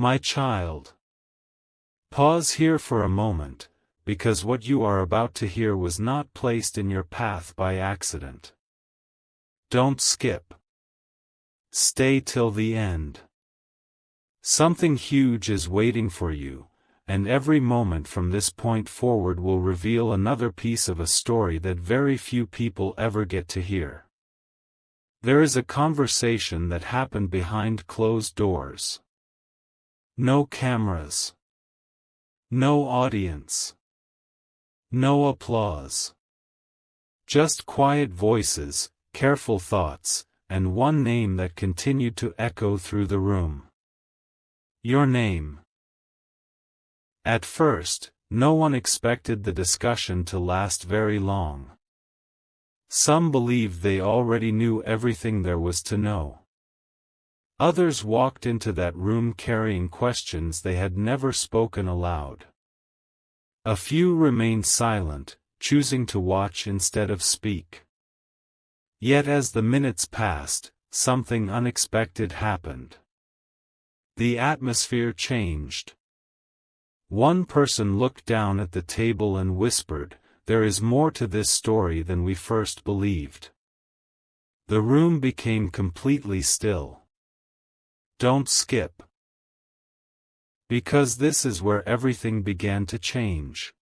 My child. Pause here for a moment, because what you are about to hear was not placed in your path by accident. Don't skip. Stay till the end. Something huge is waiting for you, and every moment from this point forward will reveal another piece of a story that very few people ever get to hear. There is a conversation that happened behind closed doors. No cameras. No audience. No applause. Just quiet voices, careful thoughts, and one name that continued to echo through the room. Your name. At first, no one expected the discussion to last very long. Some believed they already knew everything there was to know. Others walked into that room carrying questions they had never spoken aloud. A few remained silent, choosing to watch instead of speak. Yet as the minutes passed, something unexpected happened. The atmosphere changed. One person looked down at the table and whispered, "There is more to this story than we first believed." The room became completely still. Don't skip. Because this is where everything began to change.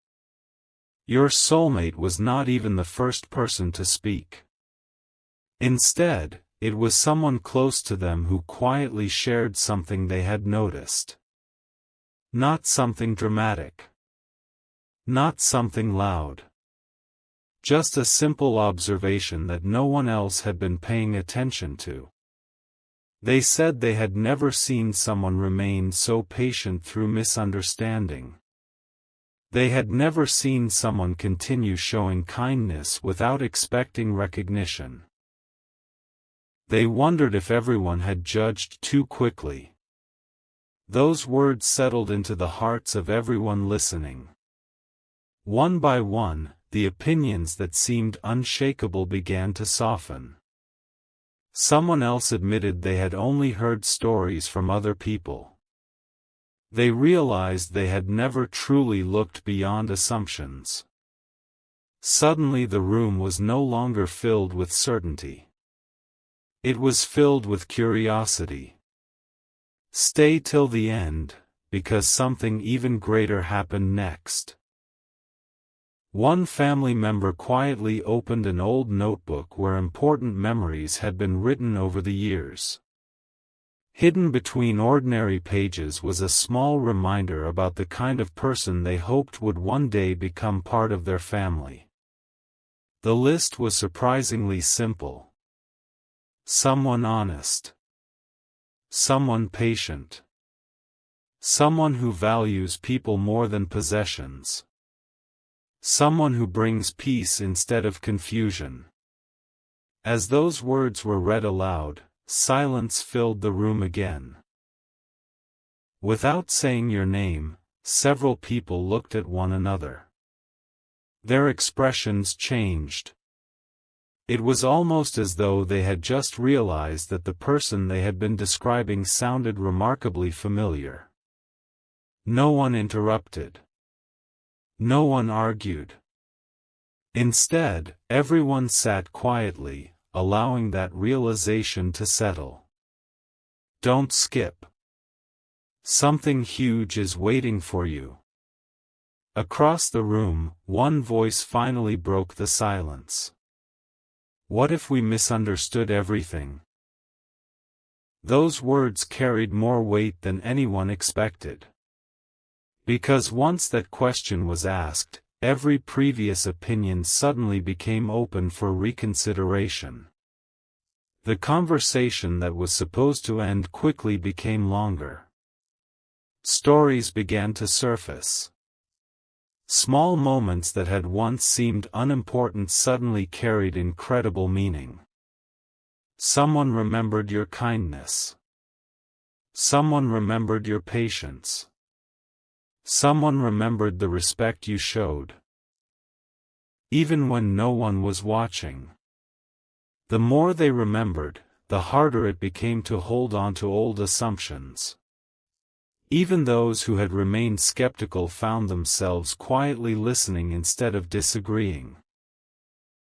Your soulmate was not even the first person to speak. Instead, it was someone close to them who quietly shared something they had noticed. Not something dramatic. Not something loud. Just a simple observation that no one else had been paying attention to. They said they had never seen someone remain so patient through misunderstanding. They had never seen someone continue showing kindness without expecting recognition. They wondered if everyone had judged too quickly. Those words settled into the hearts of everyone listening. One by one, the opinions that seemed unshakable began to soften. Someone else admitted they had only heard stories from other people. They realized they had never truly looked beyond assumptions. Suddenly the room was no longer filled with certainty. It was filled with curiosity. Stay till the end, because something even greater happened next. One family member quietly opened an old notebook where important memories had been written over the years. Hidden between ordinary pages was a small reminder about the kind of person they hoped would one day become part of their family. The list was surprisingly simple. Someone honest. Someone patient. Someone who values people more than possessions. Someone who brings peace instead of confusion. As those words were read aloud, silence filled the room again. Without saying your name, several people looked at one another. Their expressions changed. It was almost as though they had just realized that the person they had been describing sounded remarkably familiar. No one interrupted. No one argued. Instead, everyone sat quietly, allowing that realization to settle. Don't skip. Something huge is waiting for you. Across the room, one voice finally broke the silence. What if we misunderstood everything? Those words carried more weight than anyone expected. Because once that question was asked, every previous opinion suddenly became open for reconsideration. The conversation that was supposed to end quickly became longer. Stories began to surface. Small moments that had once seemed unimportant suddenly carried incredible meaning. Someone remembered your kindness. Someone remembered your patience. Someone remembered the respect you showed. Even when no one was watching. The more they remembered, the harder it became to hold on to old assumptions. Even those who had remained skeptical found themselves quietly listening instead of disagreeing.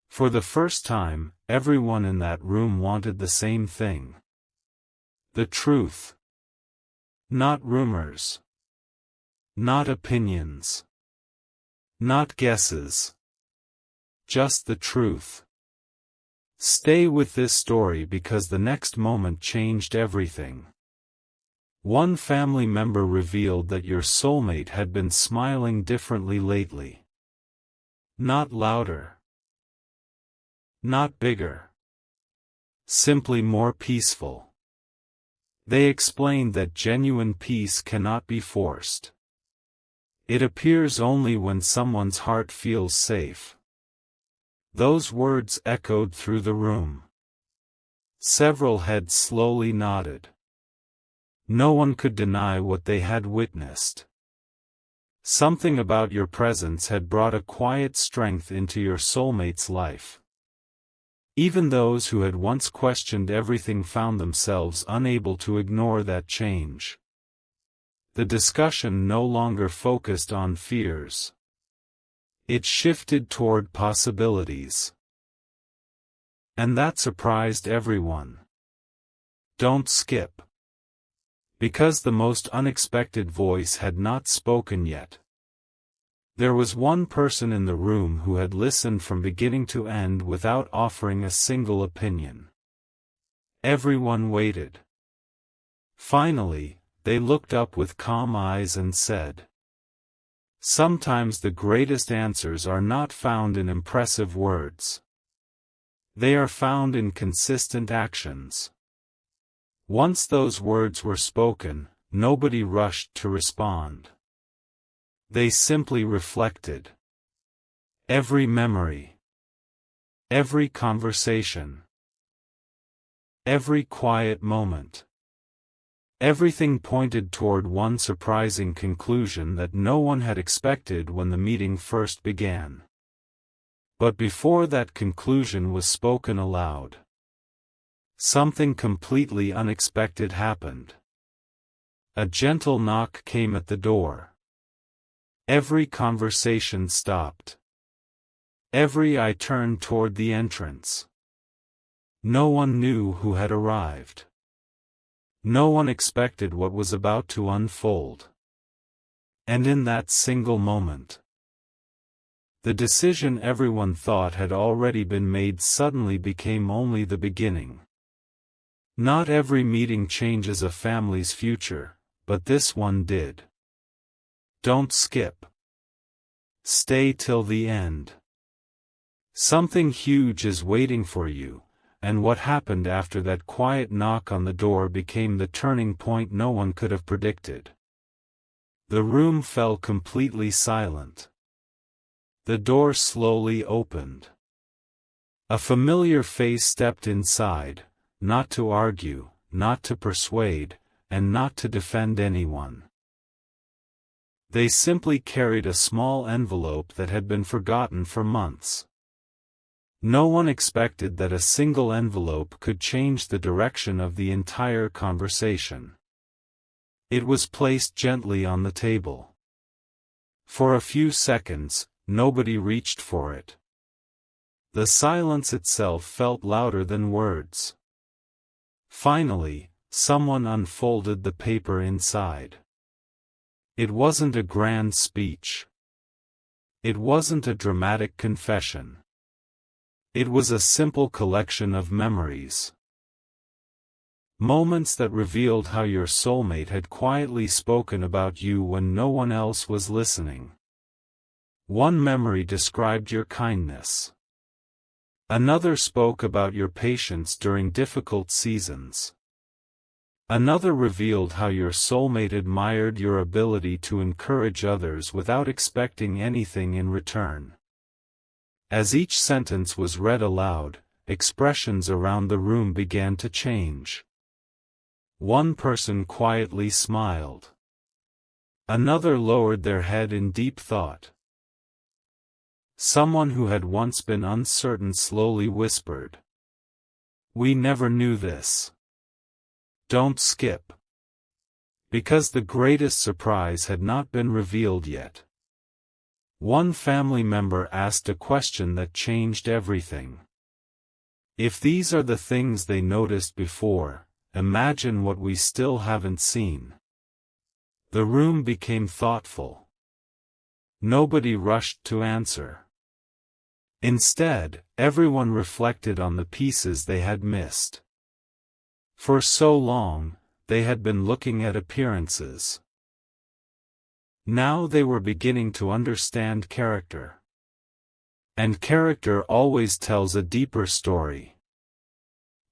For the first time, everyone in that room wanted the same thing. The truth. Not rumors. Not opinions. Not guesses. Just the truth. Stay with this story because the next moment changed everything. One family member revealed that your soulmate had been smiling differently lately. Not louder. Not bigger. Simply more peaceful. They explained that genuine peace cannot be forced. It appears only when someone's heart feels safe. Those words echoed through the room. Several heads slowly nodded. No one could deny what they had witnessed. Something about your presence had brought a quiet strength into your soulmate's life. Even those who had once questioned everything found themselves unable to ignore that change. The discussion no longer focused on fears. It shifted toward possibilities. And that surprised everyone. Don't skip. Because the most unexpected voice had not spoken yet. There was one person in the room who had listened from beginning to end without offering a single opinion. Everyone waited. Finally, they looked up with calm eyes and said, "Sometimes the greatest answers are not found in impressive words. They are found in consistent actions." Once those words were spoken, nobody rushed to respond. They simply reflected. Every memory. Every conversation. Every quiet moment. Everything pointed toward one surprising conclusion that no one had expected when the meeting first began. But before that conclusion was spoken aloud, something completely unexpected happened. A gentle knock came at the door. Every conversation stopped. Every eye turned toward the entrance. No one knew who had arrived. No one expected what was about to unfold. And in that single moment, the decision everyone thought had already been made suddenly became only the beginning. Not every meeting changes a family's future, but this one did. Don't skip. Stay till the end. Something huge is waiting for you, and what happened after that quiet knock on the door became the turning point no one could have predicted. The room fell completely silent. The door slowly opened. A familiar face stepped inside. Not to argue, not to persuade, and not to defend anyone. They simply carried a small envelope that had been forgotten for months. No one expected that a single envelope could change the direction of the entire conversation. It was placed gently on the table. For a few seconds, nobody reached for it. The silence itself felt louder than words. Finally, someone unfolded the paper inside. It wasn't a grand speech. It wasn't a dramatic confession. It was a simple collection of memories. Moments that revealed how your soulmate had quietly spoken about you when no one else was listening. One memory described your kindness. Another spoke about your patience during difficult seasons. Another revealed how your soulmate admired your ability to encourage others without expecting anything in return. As each sentence was read aloud, expressions around the room began to change. One person quietly smiled. Another lowered their head in deep thought. Someone who had once been uncertain slowly whispered, "We never knew this. Don't skip." Because the greatest surprise had not been revealed yet. One family member asked a question that changed everything. If these are the things they noticed before, imagine what we still haven't seen. The room became thoughtful. Nobody rushed to answer. Instead, everyone reflected on the pieces they had missed. For so long, they had been looking at appearances. Now they were beginning to understand character. And character always tells a deeper story.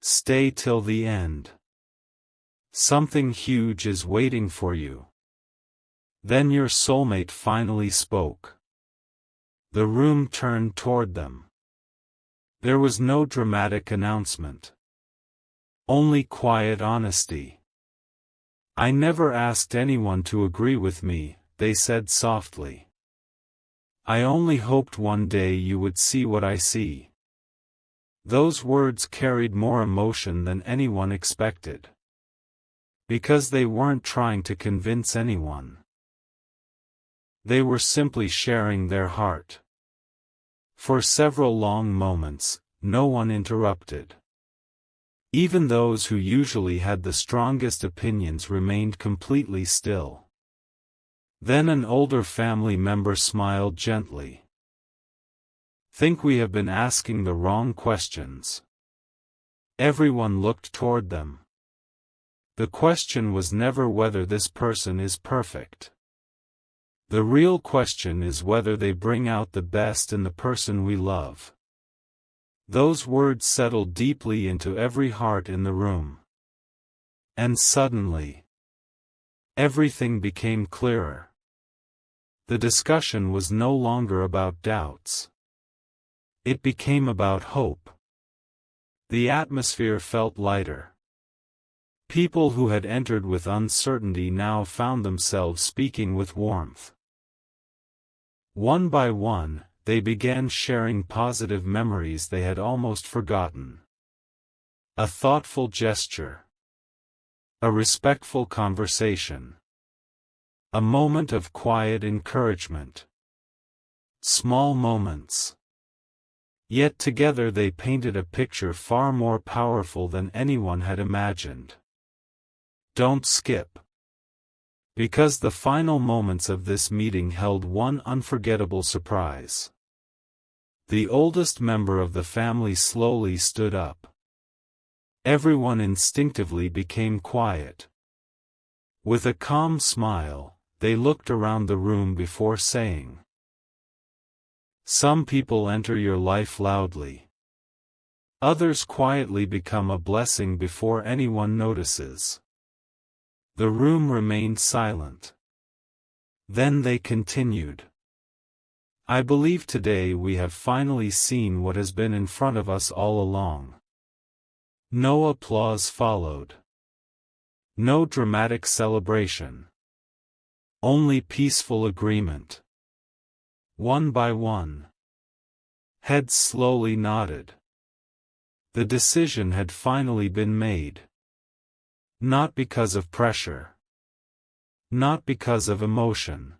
Stay till the end. Something huge is waiting for you. Then your soulmate finally spoke. The room turned toward them. There was no dramatic announcement. Only quiet honesty. I never asked anyone to agree with me, they said softly. I only hoped one day you would see what I see. Those words carried more emotion than anyone expected. Because they weren't trying to convince anyone. They were simply sharing their heart. For several long moments, no one interrupted. Even those who usually had the strongest opinions remained completely still. Then an older family member smiled gently. Think we have been asking the wrong questions. Everyone looked toward them. The question was never whether this person is perfect. The real question is whether they bring out the best in the person we love. Those words settled deeply into every heart in the room. And suddenly, everything became clearer. The discussion was no longer about doubts. It became about hope. The atmosphere felt lighter. People who had entered with uncertainty now found themselves speaking with warmth. One by one, they began sharing positive memories they had almost forgotten. A thoughtful gesture. A respectful conversation. A moment of quiet encouragement. Small moments. Yet together they painted a picture far more powerful than anyone had imagined. Don't skip. Because the final moments of this meeting held one unforgettable surprise. The oldest member of the family slowly stood up. Everyone instinctively became quiet. With a calm smile, they looked around the room before saying, "Some people enter your life loudly. Others quietly become a blessing before anyone notices." The room remained silent. Then they continued. I believe today we have finally seen what has been in front of us all along. No applause followed. No dramatic celebration. Only peaceful agreement. One by one. Heads slowly nodded. The decision had finally been made. Not because of pressure. Not because of emotion.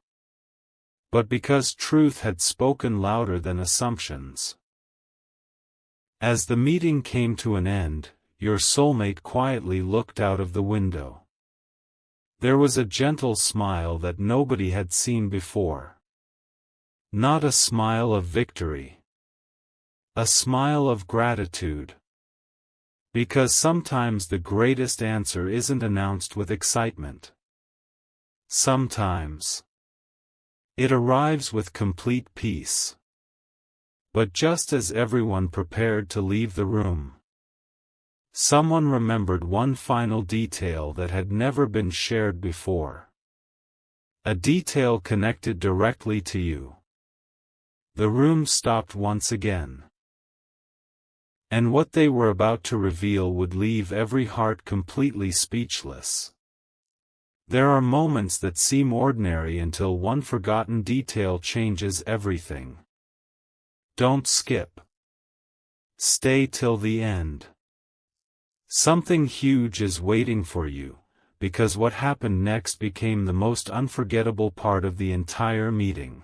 But because truth had spoken louder than assumptions. As the meeting came to an end, your soulmate quietly looked out of the window. There was a gentle smile that nobody had seen before. Not a smile of victory. A smile of gratitude. Because sometimes the greatest answer isn't announced with excitement. Sometimes it arrives with complete peace. But just as everyone prepared to leave the room, someone remembered one final detail that had never been shared before. A detail connected directly to you. The room stopped once again. And what they were about to reveal would leave every heart completely speechless. There are moments that seem ordinary until one forgotten detail changes everything. Don't skip. Stay till the end. Something huge is waiting for you, because what happened next became the most unforgettable part of the entire meeting.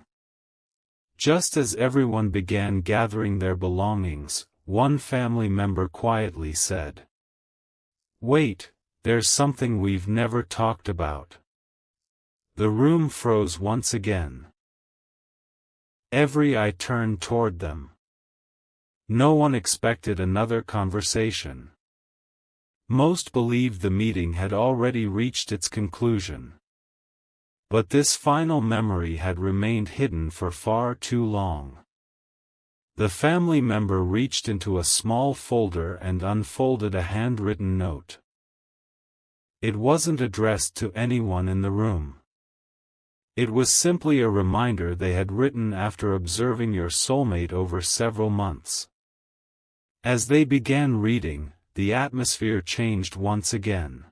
Just as everyone began gathering their belongings, one family member quietly said, "Wait, there's something we've never talked about." The room froze once again. Every eye turned toward them. No one expected another conversation. Most believed the meeting had already reached its conclusion. But this final memory had remained hidden for far too long. The family member reached into a small folder and unfolded a handwritten note. It wasn't addressed to anyone in the room. It was simply a reminder they had written after observing your soulmate over several months. As they began reading, the atmosphere changed once again.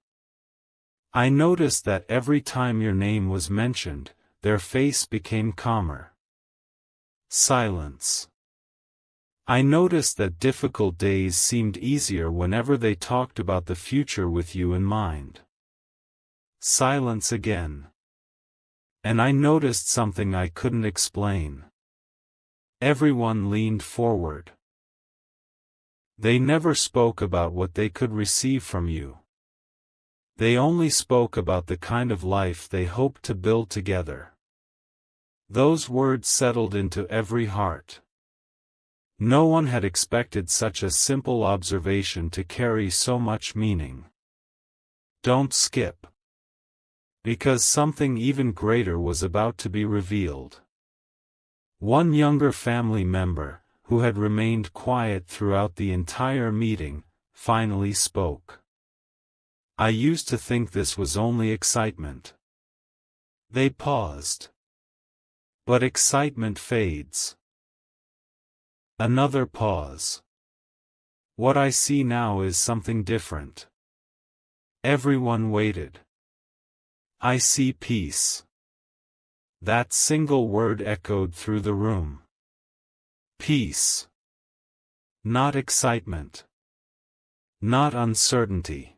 I noticed that every time your name was mentioned, their face became calmer. Silence. I noticed that difficult days seemed easier whenever they talked about the future with you in mind. Silence again. And I noticed something I couldn't explain. Everyone leaned forward. They never spoke about what they could receive from you. They only spoke about the kind of life they hoped to build together. Those words settled into every heart. No one had expected such a simple observation to carry so much meaning. Don't skip. Because something even greater was about to be revealed. One younger family member, who had remained quiet throughout the entire meeting, finally spoke. "I used to think this was only excitement." They paused. But excitement fades. Another pause. "What I see now is something different." Everyone waited. "I see peace." That single word echoed through the room. Peace. Not excitement. Not uncertainty.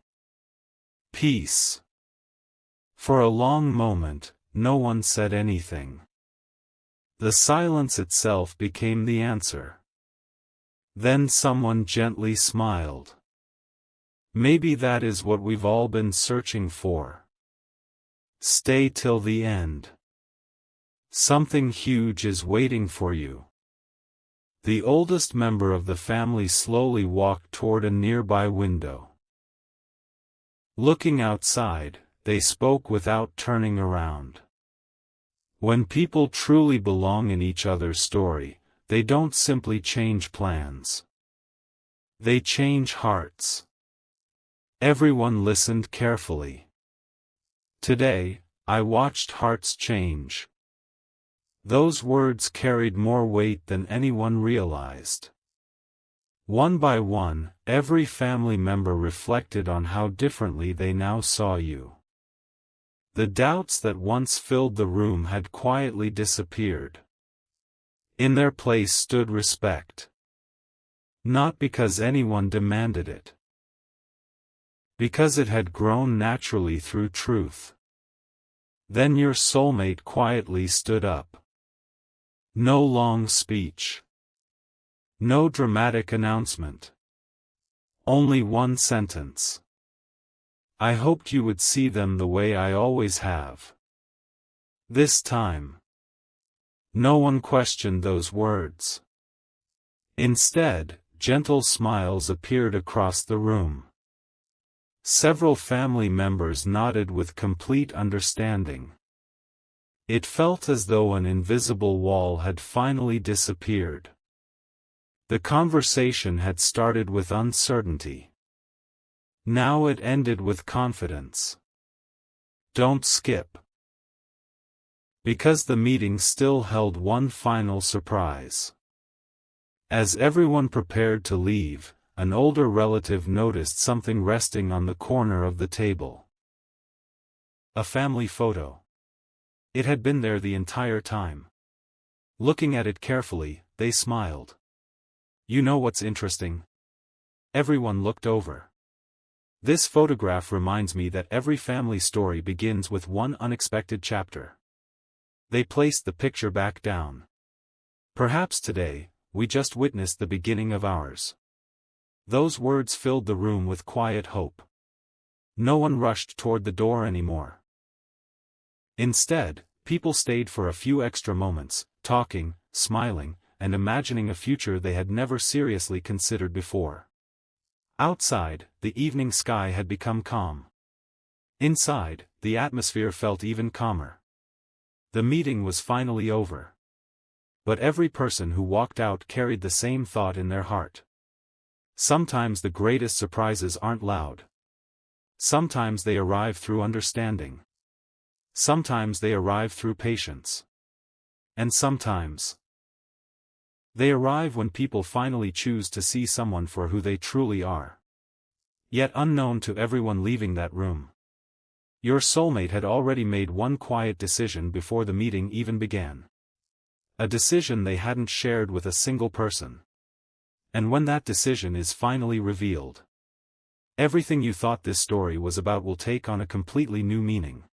Peace. For a long moment, no one said anything. The silence itself became the answer. Then someone gently smiled. "Maybe that is what we've all been searching for. Stay till the end. Something huge is waiting for you." The oldest member of the family slowly walked toward a nearby window. Looking outside, they spoke without turning around. When people truly belong in each other's story, they don't simply change plans. They change hearts. Everyone listened carefully. Today, I watched hearts change. Those words carried more weight than anyone realized. One by one, every family member reflected on how differently they now saw you. The doubts that once filled the room had quietly disappeared. In their place stood respect. Not because anyone demanded it. Because it had grown naturally through truth. Then your soulmate quietly stood up. No long speech. No dramatic announcement. Only one sentence. "I hoped you would see them the way I always have." This time. No one questioned those words. Instead, gentle smiles appeared across the room. Several family members nodded with complete understanding. It felt as though an invisible wall had finally disappeared. The conversation had started with uncertainty. Now it ended with confidence. Don't skip. Because the meeting still held one final surprise. As everyone prepared to leave, an older relative noticed something resting on the corner of the table. A family photo. It had been there the entire time. Looking at it carefully, they smiled. "You know what's interesting?" Everyone looked over. This photograph reminds me that every family story begins with one unexpected chapter. They placed the picture back down. Perhaps today, we just witnessed the beginning of ours. Those words filled the room with quiet hope. No one rushed toward the door anymore. Instead, people stayed for a few extra moments, talking, smiling, and imagining a future they had never seriously considered before. Outside, the evening sky had become calm. Inside, the atmosphere felt even calmer. The meeting was finally over. But every person who walked out carried the same thought in their heart. Sometimes the greatest surprises aren't loud. Sometimes they arrive through understanding. Sometimes they arrive through patience. And sometimes they arrive when people finally choose to see someone for who they truly are. Yet unknown to everyone leaving that room, your soulmate had already made one quiet decision before the meeting even began. A decision they hadn't shared with a single person. And when that decision is finally revealed, everything you thought this story was about will take on a completely new meaning.